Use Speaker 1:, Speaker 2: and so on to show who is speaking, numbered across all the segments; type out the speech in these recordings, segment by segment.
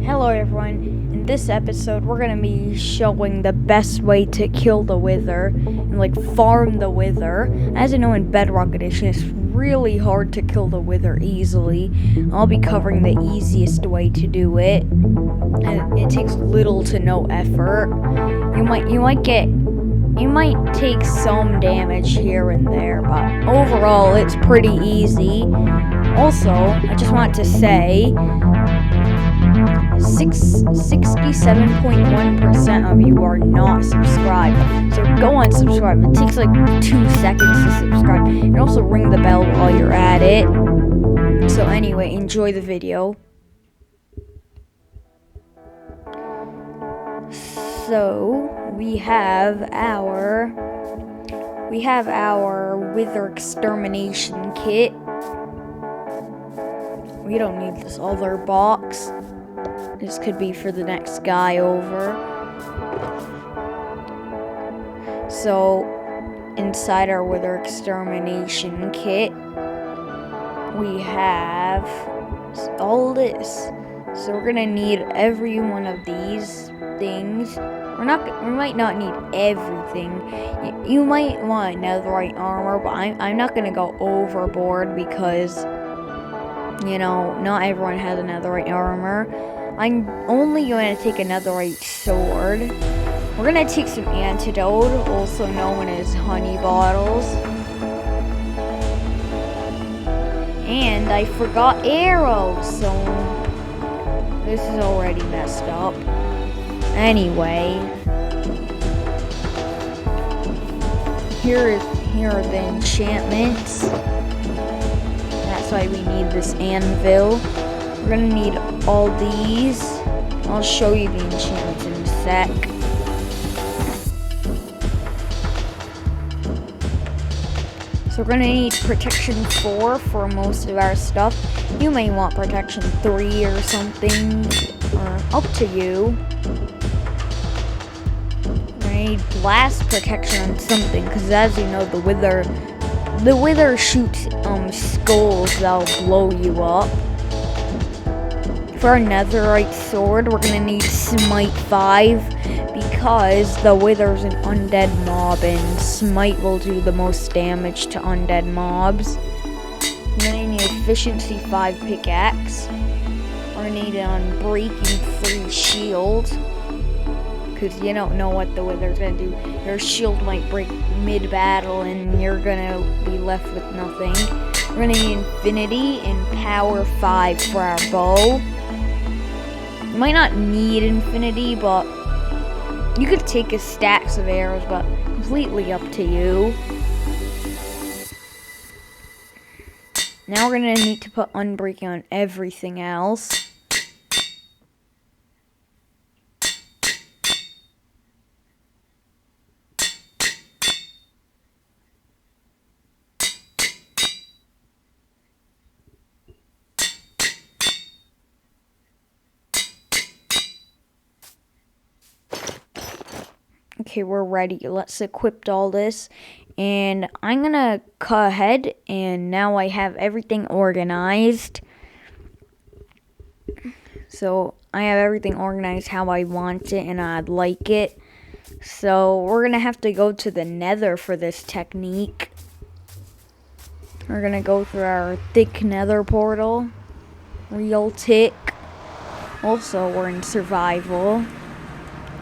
Speaker 1: Hello everyone, in this episode we're going to be showing the best way to kill the Wither and farm the Wither. As you know, in Bedrock Edition it's really hard to kill the Wither easily. I'll be covering the easiest way to do it, and it takes little to no effort. You might take some damage here and there, but overall it's pretty easy. Also, I just want to say 67.1% of you are not subscribed, so go on subscribe. It takes 2 seconds to subscribe, and also ring the bell while you're at it. So anyway, enjoy the video. So we have our Wither extermination kit. We don't need this other box. This could be for the next guy over. So, inside our Wither extermination kit, we have all this. So we're gonna need every one of these things. We might not need everything. You might want netherite armor, but I'm not gonna go overboard because, you know, not everyone has a netherite armor. I'm only going to take a netherite sword. We're going to take some antidote, also known as honey bottles. And I forgot arrows, so this is already messed up. Anyway, here are the enchantments. That's why we need this anvil. We're gonna need all these. I'll show you the enchantments in a sec. So we're gonna need protection 4 for most of our stuff. You may want protection 3 or something, or up to you. We're gonna need blast protection on something, because as you know, the Wither shoots skulls that'll blow you up. For our netherite sword, we're gonna need smite 5 because the Wither's an undead mob and smite will do the most damage to undead mobs. We're gonna need efficiency 5 pickaxe. We're gonna need an unbreaking 3 shield because you don't know what the Wither's gonna do. Your shield might break mid-battle and you're gonna be left with nothing. We're gonna need infinity and power 5 for our bow. You might not need infinity, but you could take a stacks of arrows, but completely up to you. Now we're gonna need to put unbreaking on everything else. Okay, we're ready. Let's equip all this. And I'm gonna cut ahead, and now I have everything organized. So I have everything organized how I want it and I'd like it. So we're gonna have to go to the nether for this technique. We're gonna go through our thick nether portal. Real thick. Also, we're in survival.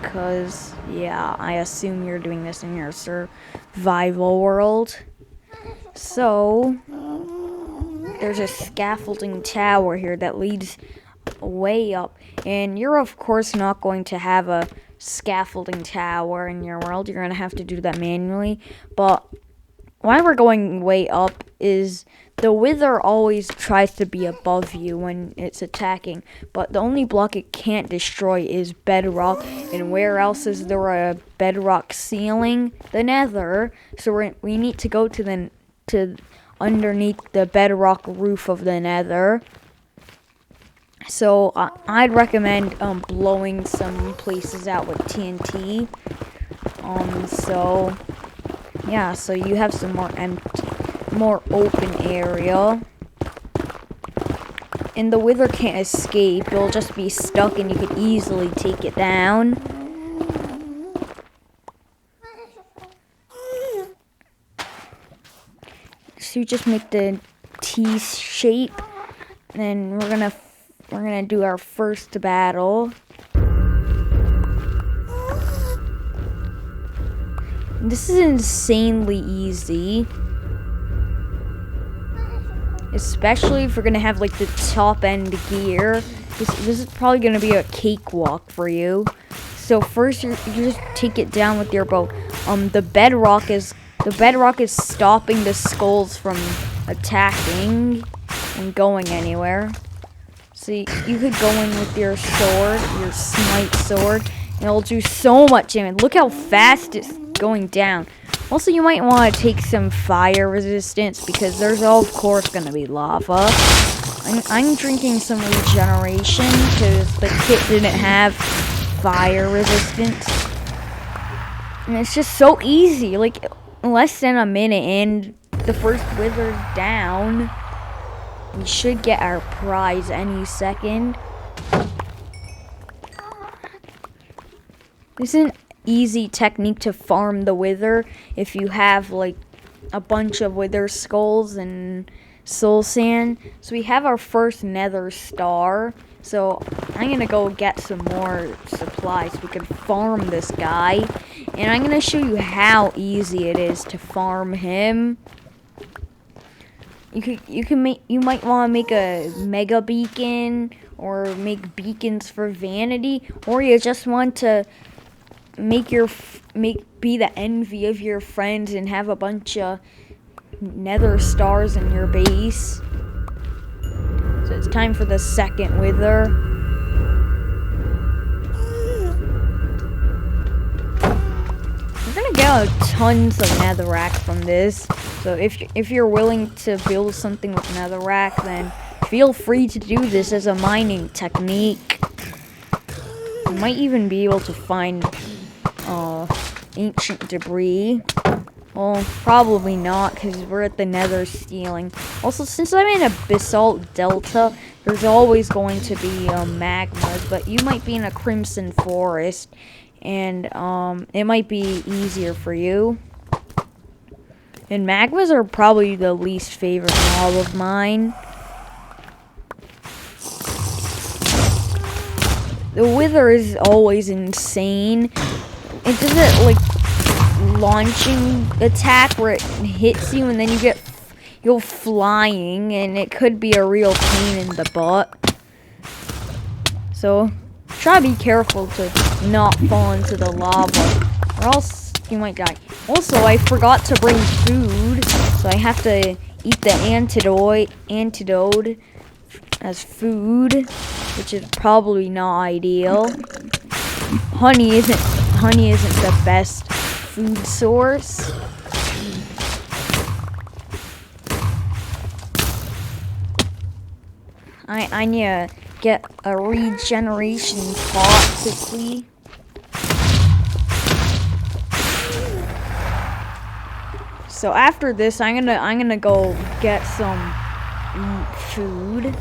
Speaker 1: Because, yeah, I assume you're doing this in your survival world. So, there's a scaffolding tower here that leads way up. And you're, of course, not going to have a scaffolding tower in your world. You're going to have to do that manually. But why we're going way up is the Wither always tries to be above you when it's attacking, but the only block it can't destroy is bedrock, and where else is there a bedrock ceiling? The nether. So we need to go to underneath the bedrock roof of the nether. So I'd recommend blowing some places out with TNT. So yeah, so you have some more open area. and the wither can't escape. It'll just be stuck and you could easily take it down. So you just make the T shape, and then we're gonna do our first battle. This is insanely easy, especially if we're gonna have like the top end gear. This is probably gonna be a cakewalk for you. So first you just take it down with your bow. The bedrock is stopping the skulls from attacking and going anywhere. So you could go in with your sword, your smite sword, and it'll do so much damage. Look how fast it's going down. Also, you might want to take some fire resistance because there's of course going to be lava. I'm drinking some regeneration because the kit didn't have fire resistance. And it's just so easy, like less than a minute and the first wither's down. We should get our prize any second. This is an easy technique to farm the wither if you have like a bunch of wither skulls and soul sand. So we have our first nether star. So I'm gonna go get some more supplies so we can farm this guy. And I'm gonna show you how easy it is to farm him. You might want to make a mega beacon or make beacons for vanity, or you just want to be the envy of your friends and have a bunch of nether stars in your base. So it's time for the second wither. We're gonna get tons of netherrack from this. So if you're willing to build something with netherrack, then feel free to do this as a mining technique. You might even be able to find ancient debris. Well, probably not, because we're at the nether ceiling. Also, since I'm in a basalt delta, there's always going to be magmas, but you might be in a crimson forest, and it might be easier for you. And magmas are probably the least favorite mob of mine. The wither is always insane. It does it like launching attack where it hits you and then you go flying, and it could be a real pain in the butt. So try to be careful to not fall into the lava, or else you might die. Also, I forgot to bring food, so I have to eat the antidote as food, which is probably not ideal. Honey isn't the best food source. I need to get a regeneration pot quickly. So after this, I'm gonna go get some food.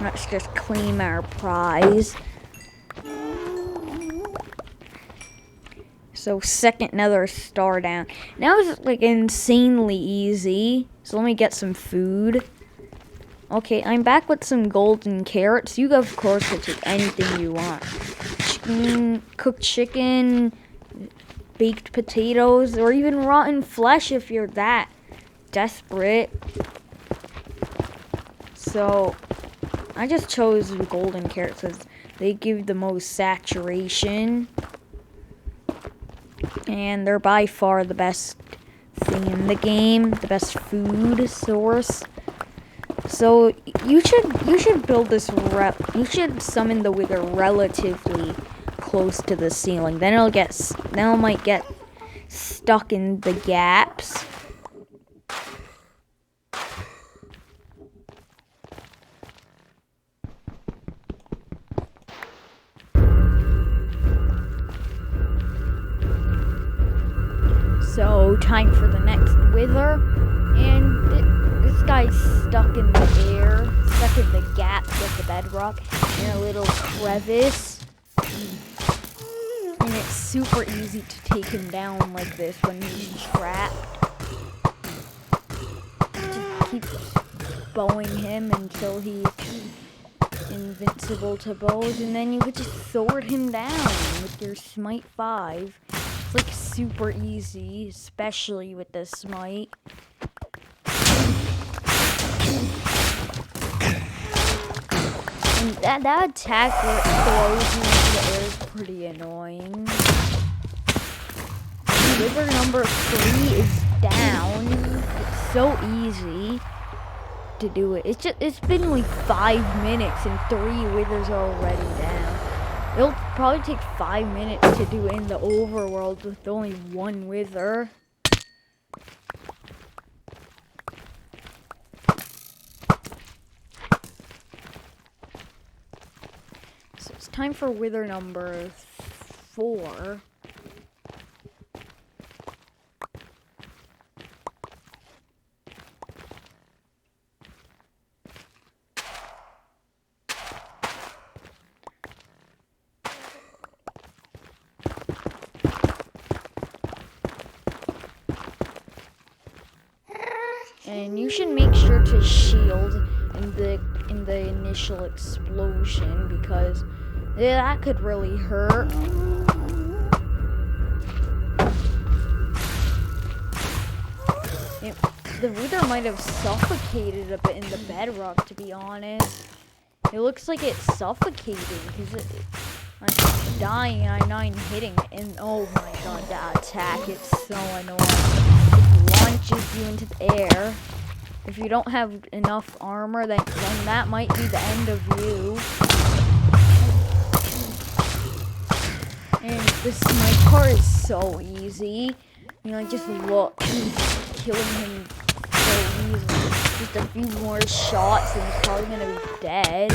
Speaker 1: Let's just claim our prize. So second nether star down. Now it's like insanely easy. So let me get some food. Okay, I'm back with some golden carrots. You of course can take anything you want. Chicken, cooked chicken, baked potatoes, or even rotten flesh if you're that desperate. So I just chose golden carrots because they give the most saturation, and they're by far the best thing in the game, the best food source. So you should build this you should summon the wither relatively close to the ceiling. Then it might get stuck in the gaps. So time for the next wither, and this guy's stuck in the air. stuck in the gaps of the bedrock in a little crevice. And it's super easy to take him down like this when he's trapped. Just keep bowing him until he's invincible to bows, and then you could just sword him down with your smite 5. It's like super easy, especially with the smite. And that attack where it throws you into the air is pretty annoying. Wither number 3 is down. It's so easy to do it. It's been like 5 minutes and 3 withers are already down. It'll probably take 5 minutes to do it in the overworld with only 1 wither. So it's time for wither number 4. And you should make sure to shield in the initial explosion, because that could really hurt. The wither might have suffocated a bit in the bedrock, to be honest. It looks like it's suffocating because I'm dying and I'm not even hitting it. And oh my god, that attack, it's so annoying. Launches you into the air. If you don't have enough armor, then that might be the end of you. And the smite part is so easy. You know, just look, killing him so easily. Just a few more shots and he's probably gonna be dead.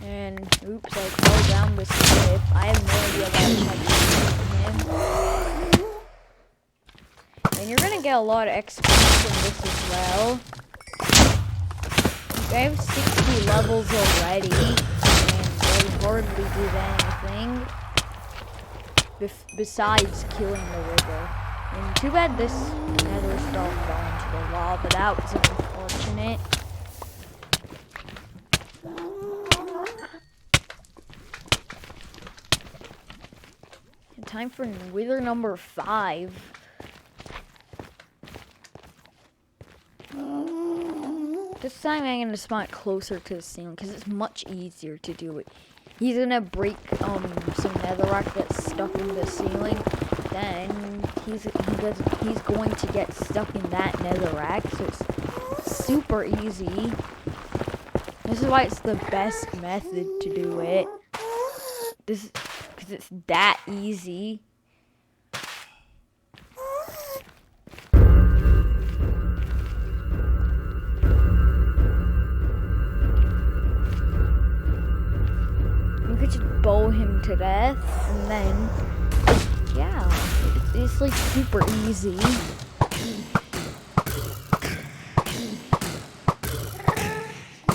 Speaker 1: And oops, I fell down this cliff. I have no idea why I tried to shoot him. And you're gonna get a lot of XP from this as well. I have 60 levels already, and they hardly did anything besides killing the wither. And too bad this nether star fell into the lava. That was unfortunate. Time for wither number 5. This time I'm going to spawn closer to the ceiling because it's much easier to do it. He's going to break some netherrack that's stuck in the ceiling. Then he's going to get stuck in that netherrack. So it's super easy. This is why it's the best method to do it. Because it's that easy. You could just bow him to death, and then, yeah, it's like super easy.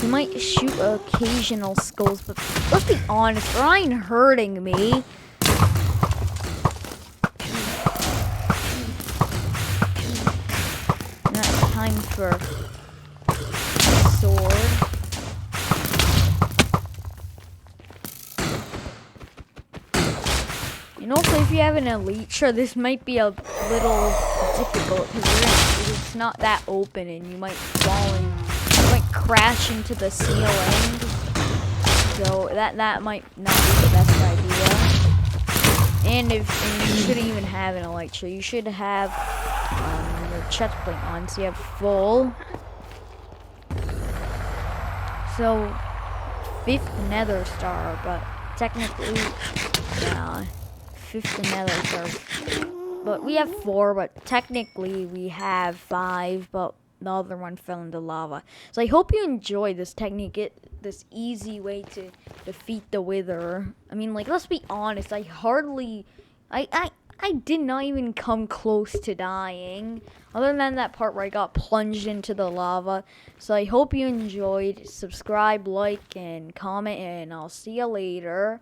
Speaker 1: You might shoot occasional skulls, but let's be honest, they're not hurting me. And that's time for sword. And also, if you have an elytra, this might be a little difficult because it's not that open, and you might fall in. Crash into the ceiling, so that might not be the best idea. And you shouldn't even have an elytra. You should have your chest plate on, so you have full. So 5th nether star, but technically, yeah, 5th nether star. But we have 4, but technically we have 5, but the other one fell into lava. So I hope you enjoy this technique, this easy way to defeat the wither. I mean, like, let's be honest, I I did not even come close to dying. Other than that part where I got plunged into the lava. So I hope you enjoyed. Subscribe, like, and comment, and I'll see you later.